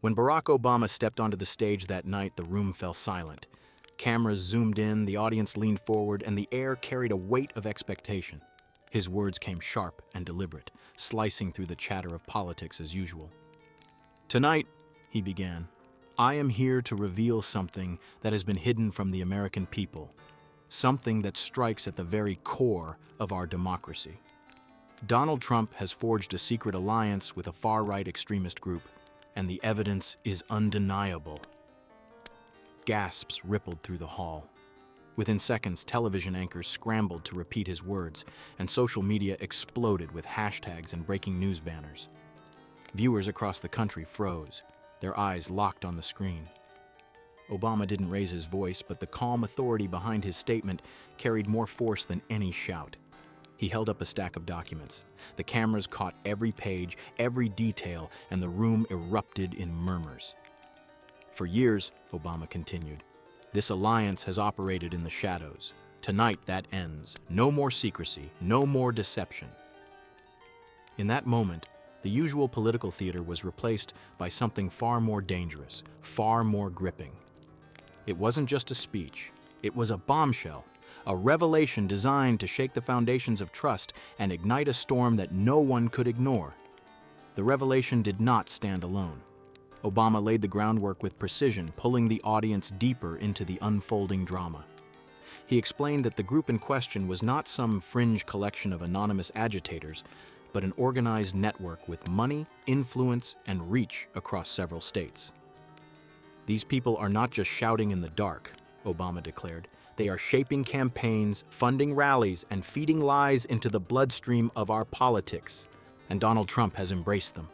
When Barack Obama stepped onto the stage that night, the room fell silent. Cameras zoomed in, the audience leaned forward, and the air carried a weight of expectation. His words came sharp and deliberate, slicing through the chatter of politics as usual. "Tonight," he began, "I am here to reveal something that has been hidden from the American people, something that strikes at the very core of our democracy. Donald Trump has forged a secret alliance with a far-right extremist group, and the evidence is undeniable." Gasps rippled through the hall. Within seconds, television anchors scrambled to repeat his words, and social media exploded with hashtags and breaking news banners. Viewers across the country froze, their eyes locked on the screen. Obama didn't raise his voice, but the calm authority behind his statement carried more force than any shout. He held up a stack of documents. The cameras caught every page, every detail, and the room erupted in murmurs. "For years," Obama continued, "this alliance has operated in the shadows. Tonight that ends. No more secrecy, no more deception." In that moment, the usual political theater was replaced by something far more dangerous, far more gripping. It wasn't just a speech, it was a bombshell, a revelation designed to shake the foundations of trust and ignite a storm that no one could ignore. The revelation did not stand alone. Obama laid the groundwork with precision, pulling the audience deeper into the unfolding drama. He explained that the group in question was not some fringe collection of anonymous agitators, but an organized network with money, influence, and reach across several states. "These people are not just shouting in the dark," Obama declared. "They are shaping campaigns, funding rallies, and feeding lies into the bloodstream of our politics. And Donald Trump has embraced them."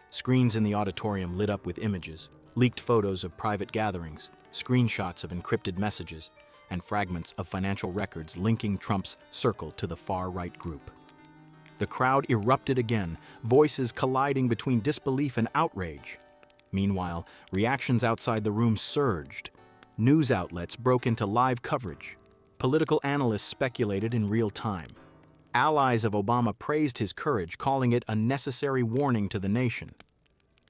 Screens in the auditorium lit up with images, leaked photos of private gatherings, screenshots of encrypted messages, and fragments of financial records linking Trump's circle to the far-right group. The crowd erupted again, voices colliding between disbelief and outrage. Meanwhile, reactions outside the room surged. News outlets broke into live coverage. Political analysts speculated in real time. Allies of Obama praised his courage, calling it a necessary warning to the nation.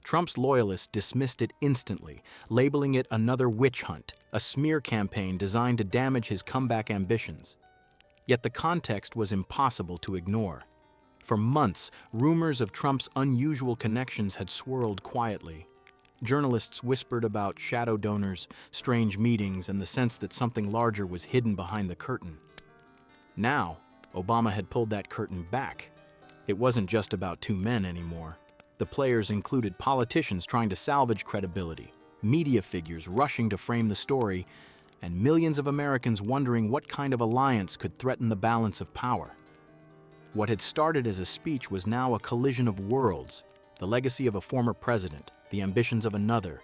Trump's loyalists dismissed it instantly, labeling it another witch hunt, a smear campaign designed to damage his comeback ambitions. Yet the context was impossible to ignore. For months, rumors of Trump's unusual connections had swirled quietly. Journalists whispered about shadow donors, strange meetings, and the sense that something larger was hidden behind the curtain. Now, Obama had pulled that curtain back. It wasn't just about two men anymore. The players included politicians trying to salvage credibility, media figures rushing to frame the story, and millions of Americans wondering what kind of alliance could threaten the balance of power. What had started as a speech was now a collision of worlds, the legacy of a former president, the ambitions of another,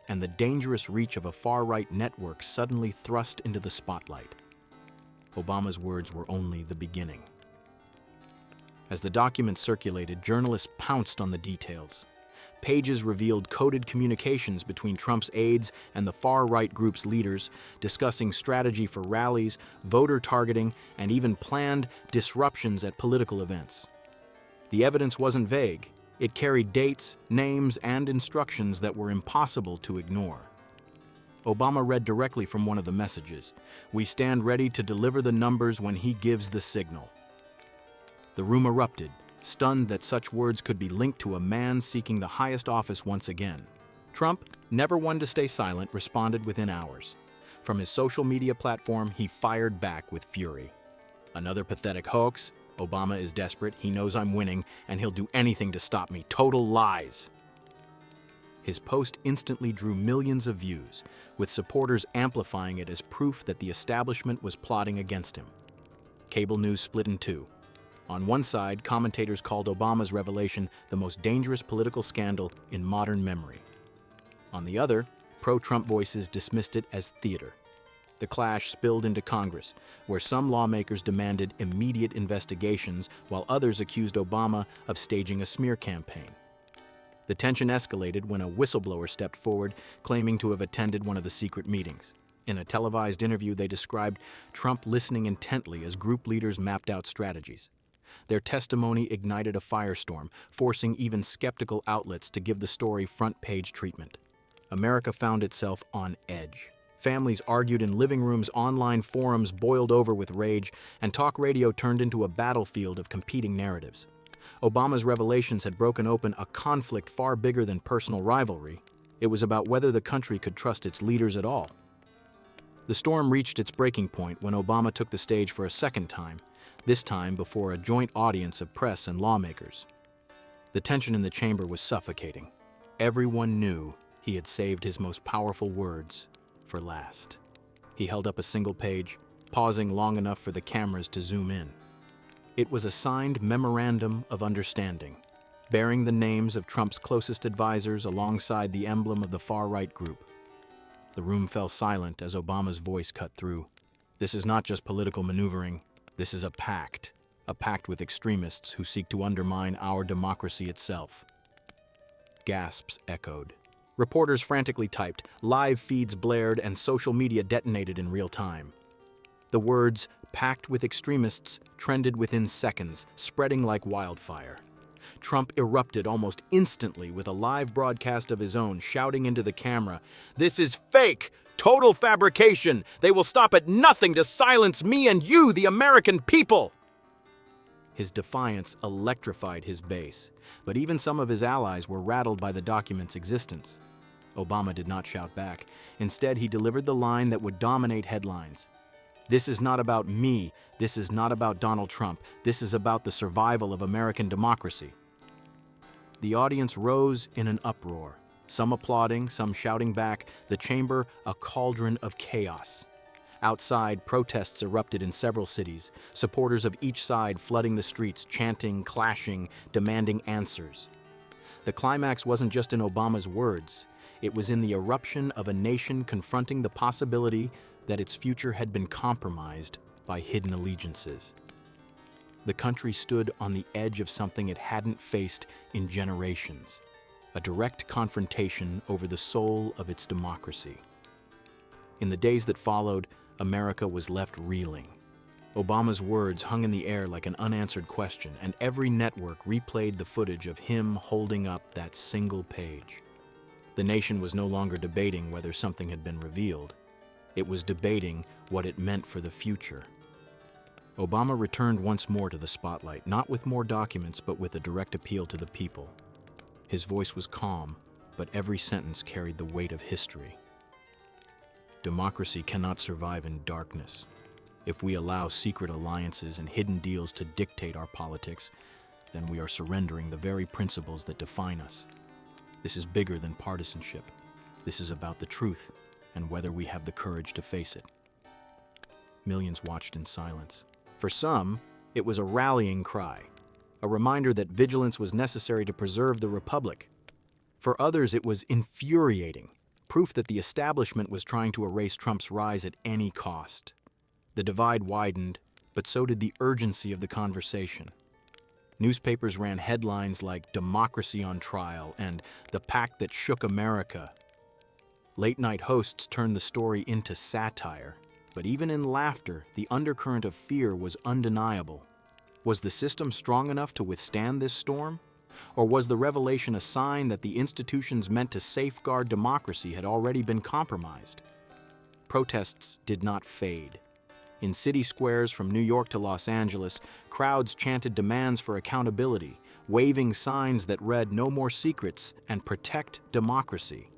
and the dangerous reach of a far-right network suddenly thrust into the spotlight. Obama's words were only the beginning. As the documents circulated, journalists pounced on the details. Pages revealed coded communications between Trump's aides and the far-right group's leaders, discussing strategy for rallies, voter targeting, and even planned disruptions at political events. The evidence wasn't vague. It carried dates, names, and instructions that were impossible to ignore. Obama read directly from one of the messages. "We stand ready to deliver the numbers when he gives the signal." The room erupted, stunned that such words could be linked to a man seeking the highest office once again. Trump, never one to stay silent, responded within hours. From his social media platform, he fired back with fury. "Another pathetic hoax. Obama is desperate, he knows I'm winning, and he'll do anything to stop me. Total lies." His post instantly drew millions of views, with supporters amplifying it as proof that the establishment was plotting against him. Cable news split in two. On one side, commentators called Obama's revelation the most dangerous political scandal in modern memory. On the other, pro-Trump voices dismissed it as theater. The clash spilled into Congress, where some lawmakers demanded immediate investigations, while others accused Obama of staging a smear campaign. The tension escalated when a whistleblower stepped forward, claiming to have attended one of the secret meetings. In a televised interview, they described Trump listening intently as group leaders mapped out strategies. Their testimony ignited a firestorm, forcing even skeptical outlets to give the story front-page treatment. America found itself on edge. Families argued in living rooms, online forums boiled over with rage, and talk radio turned into a battlefield of competing narratives. Obama's revelations had broken open a conflict far bigger than personal rivalry. It was about whether the country could trust its leaders at all. The storm reached its breaking point when Obama took the stage for a second time, this time before a joint audience of press and lawmakers. The tension in the chamber was suffocating. Everyone knew he had saved his most powerful words for last. He held up a single page, pausing long enough for the cameras to zoom in. It was a signed memorandum of understanding, bearing the names of Trump's closest advisors alongside the emblem of the far-right group. The room fell silent as Obama's voice cut through. This is not just political maneuvering. This is a pact with extremists who seek to undermine our democracy itself. Gasps echoed. Reporters frantically typed, live feeds blared, and social media detonated in real time. The words, pact with extremists, trended within seconds, spreading like wildfire. Trump erupted almost instantly with a live broadcast of his own, shouting into the camera, "This is fake! Total fabrication! They will stop at nothing to silence me and you, the American people!" His defiance electrified his base, but even some of his allies were rattled by the document's existence. Obama did not shout back. Instead, he delivered the line that would dominate headlines. "This is not about me. This is not about Donald Trump. This is about the survival of American democracy." The audience rose in an uproar, some applauding, some shouting back, the chamber a cauldron of chaos. Outside, protests erupted in several cities, supporters of each side flooding the streets, chanting, clashing, demanding answers. The climax wasn't just in Obama's words. It was in the eruption of a nation confronting the possibility that its future had been compromised by hidden allegiances. The country stood on the edge of something it hadn't faced in generations, a direct confrontation over the soul of its democracy. In the days that followed, America was left reeling. Obama's words hung in the air like an unanswered question, and every network replayed the footage of him holding up that single page. The nation was no longer debating whether something had been revealed. It was debating what it meant for the future. Obama returned once more to the spotlight, not with more documents, but with a direct appeal to the people. His voice was calm, but every sentence carried the weight of history. Democracy cannot survive in darkness. If we allow secret alliances and hidden deals to dictate our politics, then we are surrendering the very principles that define us. This is bigger than partisanship. This is about the truth and whether we have the courage to face it. Millions watched in silence. For some, it was a rallying cry, a reminder that vigilance was necessary to preserve the republic. For others, it was infuriating, proof that the establishment was trying to erase Trump's rise at any cost. The divide widened, but so did the urgency of the conversation. Newspapers ran headlines like "Democracy on Trial" and "The Pact That Shook America." Late-night hosts turned the story into satire, but even in laughter, the undercurrent of fear was undeniable. Was the system strong enough to withstand this storm? Or was the revelation a sign that the institutions meant to safeguard democracy had already been compromised? Protests did not fade. In city squares from New York to Los Angeles, crowds chanted demands for accountability, waving signs that read "No more secrets" and "Protect democracy."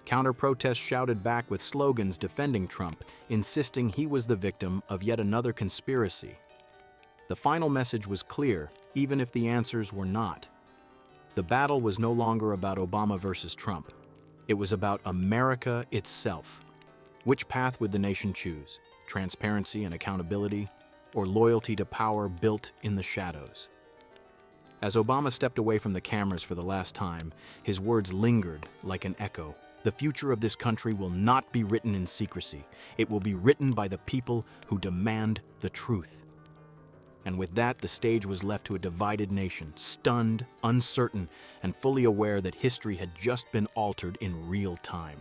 Counter-protests shouted back with slogans defending Trump, insisting he was the victim of yet another conspiracy. The final message was clear, even if the answers were not. The battle was no longer about Obama versus Trump. It was about America itself. Which path would the nation choose? Transparency and accountability, or loyalty to power built in the shadows? As Obama stepped away from the cameras for the last time, his words lingered like an echo. The future of this country will not be written in secrecy. It will be written by the people who demand the truth. And with that, the stage was left to a divided nation, stunned, uncertain, and fully aware that history had just been altered in real time.